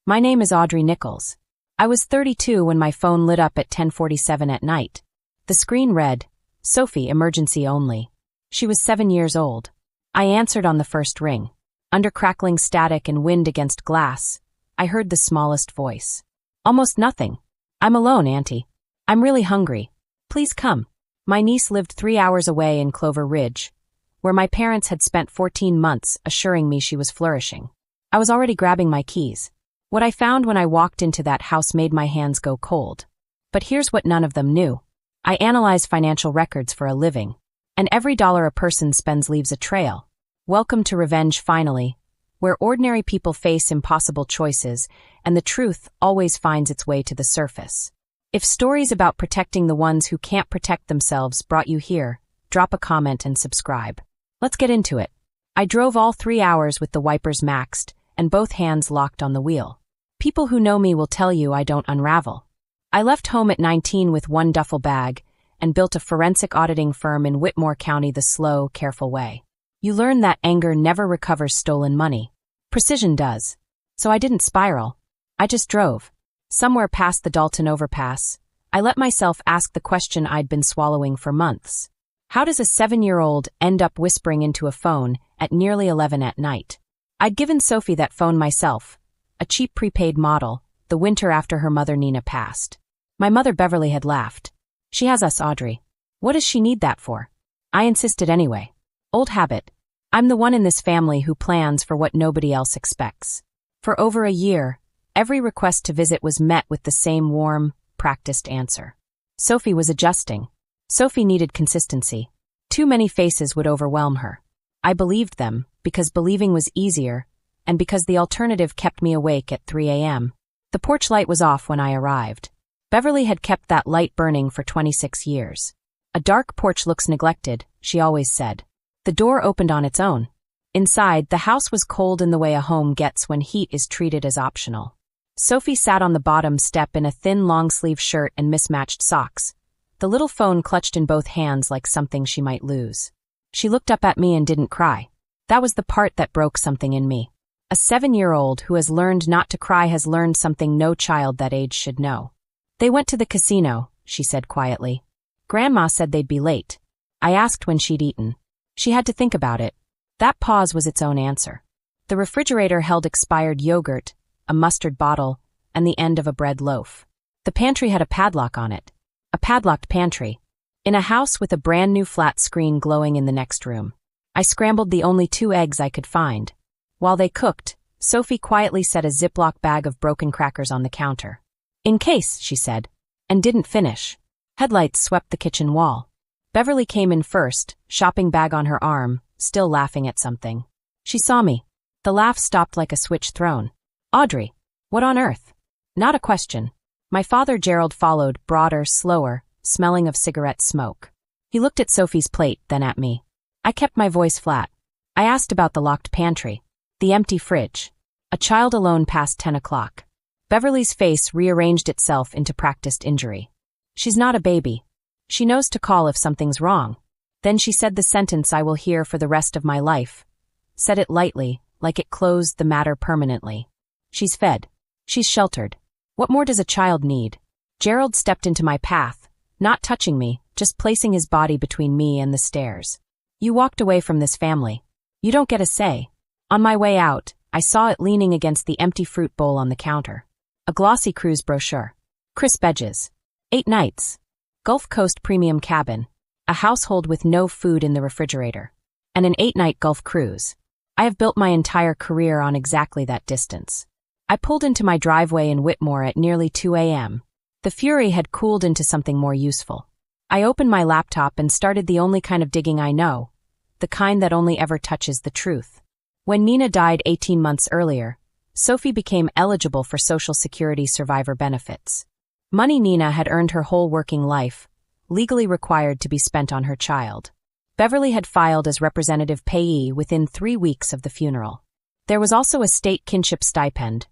My name is Audrey Nichols. I was 32 when my phone lit up at 10:47 at night. The screen read, Sophie, emergency only. She was 7 years old. I answered on the first ring. Under crackling static and wind against glass, I heard the smallest voice. Almost nothing. I'm alone, Auntie. I'm really hungry. Please come. My niece lived 3 hours away in Clover Ridge, where my parents had spent 14 months assuring me she was flourishing. I was already grabbing my keys. What I found when I walked into that house made my hands go cold. But here's what none of them knew. I analyze financial records for a living, and every dollar a person spends leaves a trail. Welcome to Revenge Finally, where ordinary people face impossible choices, and the truth always finds its way to the surface. If stories about protecting the ones who can't protect themselves brought you here, drop a comment and subscribe. Let's get into it. I drove all 3 hours with the wipers maxed and both hands locked on the wheel. People who know me will tell you I don't unravel. I left home at 19 with one duffel bag and built a forensic auditing firm in Whitmore County the slow, careful way. You learn that anger never recovers stolen money. Precision does. So I didn't spiral. I just drove. Somewhere past the Dalton overpass, I let myself ask the question I'd been swallowing for months. How does a 7-year-old end up whispering into a phone at nearly 11 at night? I'd given Sophie that phone myself, a cheap prepaid model, the winter after her mother Nina passed. My mother Beverly had laughed. She has us, Audrey. What does she need that for? I insisted anyway. Old habit. I'm the one in this family who plans for what nobody else expects. For over a year, every request to visit was met with the same warm, practiced answer. Sophie was adjusting. Sophie needed consistency. Too many faces would overwhelm her. I believed them because believing was easier and because the alternative kept me awake at 3 a.m. The porch light was off when I arrived. Beverly had kept that light burning for 26 years. A dark porch looks neglected, she always said. The door opened on its own. Inside, the house was cold in the way a home gets when heat is treated as optional. Sophie sat on the bottom step in a thin long-sleeve shirt and mismatched socks, the little phone clutched in both hands like something she might lose. She looked up at me and didn't cry. That was the part that broke something in me. A 7-year-old who has learned not to cry has learned something no child that age should know. They went to the casino, she said quietly. Grandma said they'd be late. I asked when she'd eaten. She had to think about it. That pause was its own answer. The refrigerator held expired yogurt, a mustard bottle, and the end of a bread loaf. The pantry had a padlock on it. A padlocked pantry. In a house with a brand new flat screen glowing in the next room. I scrambled the only 2 eggs I could find. While they cooked, Sophie quietly set a Ziploc bag of broken crackers on the counter. In case, she said, and didn't finish. Headlights swept the kitchen wall. Beverly came in first, shopping bag on her arm, still laughing at something. She saw me. The laugh stopped like a switch thrown. Audrey, what on earth? Not a question. My father Gerald followed, broader, slower, smelling of cigarette smoke. He looked at Sophie's plate, then at me. I kept my voice flat. I asked about the locked pantry, the empty fridge. A child alone past 10 o'clock. Beverly's face rearranged itself into practiced injury. She's not a baby. She knows to call if something's wrong. Then she said the sentence I will hear for the rest of my life. Said it lightly, like it closed the matter permanently. She's fed. She's sheltered. What more does a child need? Gerald stepped into my path, not touching me, just placing his body between me and the stairs. You walked away from this family. You don't get a say. On my way out, I saw it leaning against the empty fruit bowl on the counter. A glossy cruise brochure. Crisp edges. 8 nights. Gulf Coast premium cabin. A household with no food in the refrigerator. And an 8-night Gulf cruise. I have built my entire career on exactly that distance. I pulled into my driveway in Whitmore at nearly 2 a.m. The fury had cooled into something more useful. I opened my laptop and started the only kind of digging I know, the kind that only ever touches the truth. When Nina died 18 months earlier, Sophie became eligible for Social Security survivor benefits. Money Nina had earned her whole working life, legally required to be spent on her child. Beverly had filed as representative payee within 3 weeks of the funeral. There was also a state kinship stipend,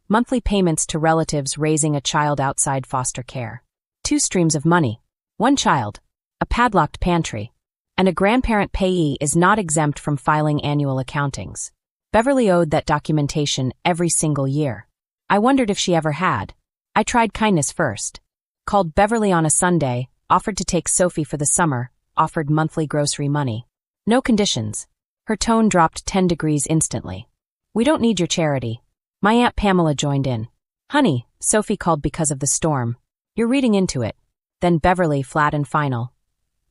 monthly payments to relatives raising a child outside foster care. 2 streams of money. 1 child. A padlocked pantry. And a grandparent payee is not exempt from filing annual accountings. Beverly owed that documentation every single year. I wondered if she ever had. I tried kindness first. Called Beverly on a Sunday, offered to take Sophie for the summer, offered monthly grocery money. No conditions. Her tone dropped 10 degrees instantly. We don't need your charity. My Aunt Pamela joined in. Honey, Sophie called because of the storm. You're reading into it. Then Beverly, flat and final.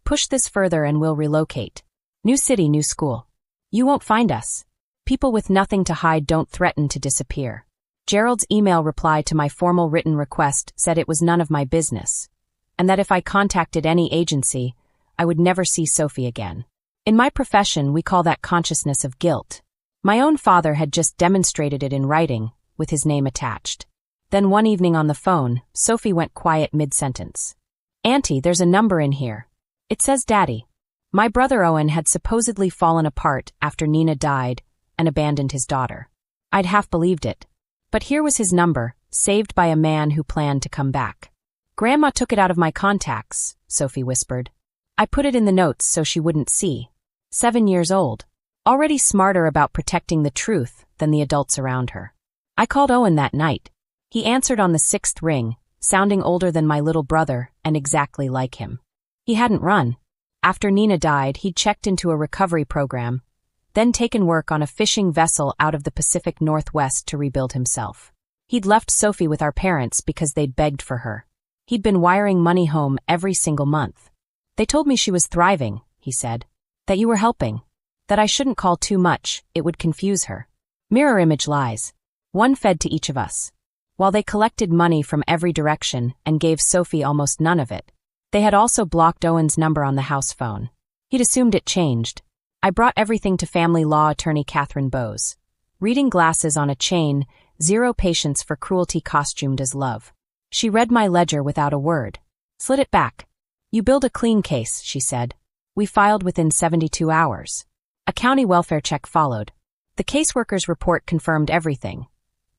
Push this further and we'll relocate. New city, new school. You won't find us. People with nothing to hide don't threaten to disappear. Gerald's email reply to my formal written request said it was none of my business, and that if I contacted any agency, I would never see Sophie again. In my profession, we call that consciousness of guilt. My own father had just demonstrated it in writing, with his name attached. Then one evening on the phone, Sophie went quiet mid-sentence. Auntie, there's a number in here. It says Daddy. My brother Owen had supposedly fallen apart after Nina died and abandoned his daughter. I'd half believed it. But here was his number, saved by a man who planned to come back. Grandma took it out of my contacts, Sophie whispered. I put it in the notes so she wouldn't see. 7 years old. Already smarter about protecting the truth than the adults around her. I called Owen that night. He answered on the 6th ring, sounding older than my little brother and exactly like him. He hadn't run. After Nina died, he'd checked into a recovery program, then taken work on a fishing vessel out of the Pacific Northwest to rebuild himself. He'd left Sophie with our parents because they'd begged for her. He'd been wiring money home every single month. They told me she was thriving, he said. That you were helping. That I shouldn't call too much, it would confuse her. Mirror image lies. One fed to each of us. While they collected money from every direction and gave Sophie almost none of it, they had also blocked Owen's number on the house phone. He'd assumed it changed. I brought everything to family law attorney Catherine Bowes. Reading glasses on a chain, 0 patience for cruelty costumed as love. She read my ledger without a word. Slid it back. You build a clean case, she said. We filed within 72 hours. A county welfare check followed. The caseworker's report confirmed everything.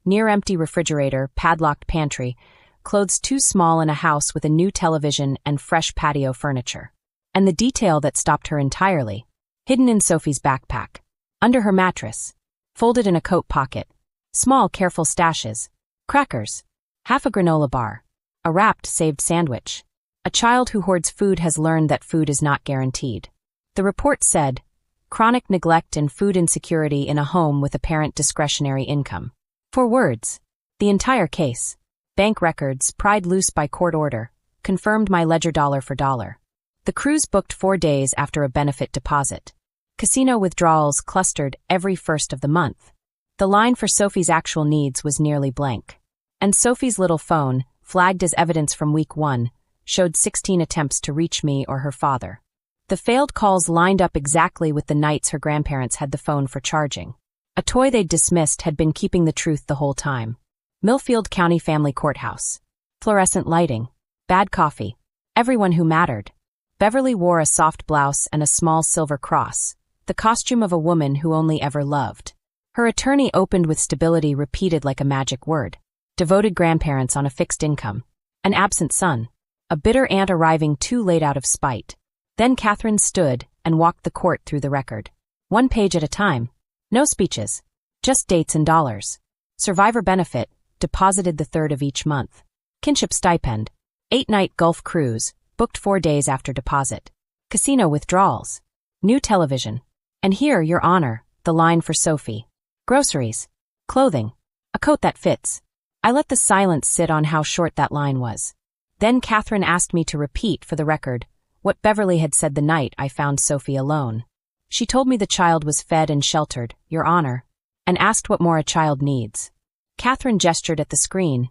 Near-empty refrigerator, padlocked pantry, clothes too small in a house with a new television and fresh patio furniture. And the detail that stopped her entirely. Hidden in Sophie's backpack. Under her mattress. Folded in a coat pocket. Small, careful stashes. Crackers. Half a granola bar. A wrapped, saved sandwich. A child who hoards food has learned that food is not guaranteed. The report said, chronic neglect and food insecurity in a home with apparent discretionary income. 4 words. The entire case. Bank records, pried loose by court order, confirmed my ledger dollar for dollar. The cruise booked 4 days after a benefit deposit. Casino withdrawals clustered every first of the month. The line for Sophie's actual needs was nearly blank. And Sophie's little phone, flagged as evidence from week 1, showed 16 attempts to reach me or her father. The failed calls lined up exactly with the nights her grandparents had the phone for charging. A toy they'd dismissed had been keeping the truth the whole time. Millfield County Family Courthouse. Fluorescent lighting. Bad coffee. Everyone who mattered. Beverly wore a soft blouse and a small silver cross, the costume of a woman who only ever loved. Her attorney opened with stability repeated like a magic word. Devoted grandparents on a fixed income. An absent son. A bitter aunt arriving too late out of spite. Then Catherine stood and walked the court through the record. 1 page at a time. No speeches. Just dates and dollars. Survivor benefit, deposited the 3rd of each month. Kinship stipend. 8-night Gulf cruise, booked 4 days after deposit. Casino withdrawals. New television. And here, Your Honor, the line for Sophie. Groceries. Clothing. A coat that fits. I let the silence sit on how short that line was. Then Catherine asked me to repeat, for the record, what Beverly had said the night I found Sophie alone. She told me the child was fed and sheltered, Your Honor, and asked what more a child needs. Catherine gestured at the screen.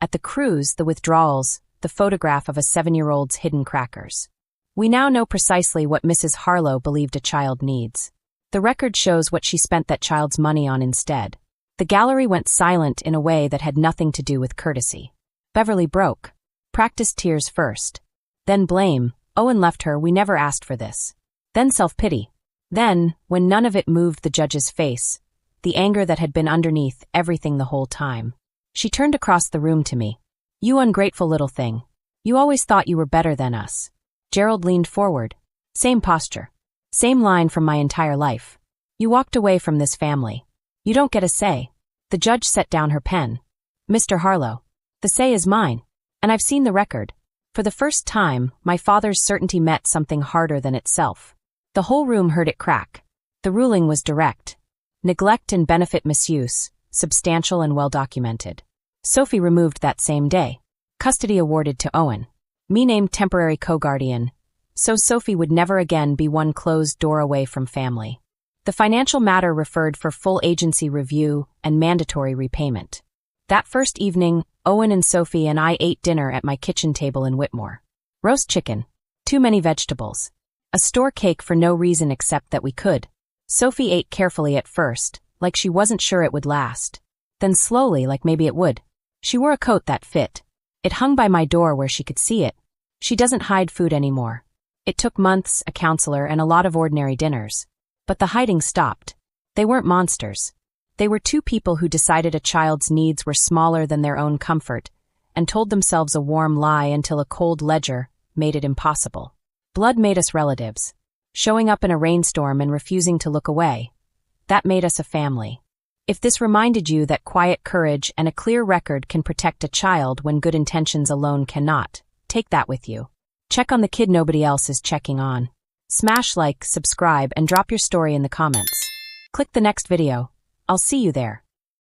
At the cruise, the withdrawals, the photograph of a 7-year-old's hidden crackers. We now know precisely what Mrs. Harlow believed a child needs. The record shows what she spent that child's money on instead. The gallery went silent in a way that had nothing to do with courtesy. Beverly broke. Practiced tears first. Then blame. Owen left her, we never asked for this. Then self-pity. Then, when none of it moved the judge's face, the anger that had been underneath everything the whole time. She turned across the room to me. You ungrateful little thing. You always thought you were better than us. Gerald leaned forward. Same posture. Same line from my entire life. You walked away from this family. You don't get a say. The judge set down her pen. Mr. Harlow. The say is mine. And I've seen the record. For the first time, my father's certainty met something harder than itself. The whole room heard it crack. The ruling was direct. Neglect and benefit misuse, substantial and well documented. Sophie removed that same day. Custody awarded to Owen. Me named temporary co-guardian, so Sophie would never again be one closed door away from family. The financial matter referred for full agency review and mandatory repayment. That first evening, Owen and Sophie and I ate dinner at my kitchen table in Whitmore. Roast chicken. Too many vegetables. A store cake for no reason except that we could. Sophie ate carefully at first, like she wasn't sure it would last. Then slowly, like maybe it would. She wore a coat that fit. It hung by my door where she could see it. She doesn't hide food anymore. It took months, a counselor, and a lot of ordinary dinners. But the hiding stopped. They weren't monsters. They were two people who decided a child's needs were smaller than their own comfort, and told themselves a warm lie until a cold ledger made it impossible. Blood made us relatives. Showing up in a rainstorm and refusing to look away. That made us a family. If this reminded you that quiet courage and a clear record can protect a child when good intentions alone cannot, take that with you. Check on the kid nobody else is checking on. Smash like, subscribe, and drop your story in the comments. Click the next video. I'll see you there.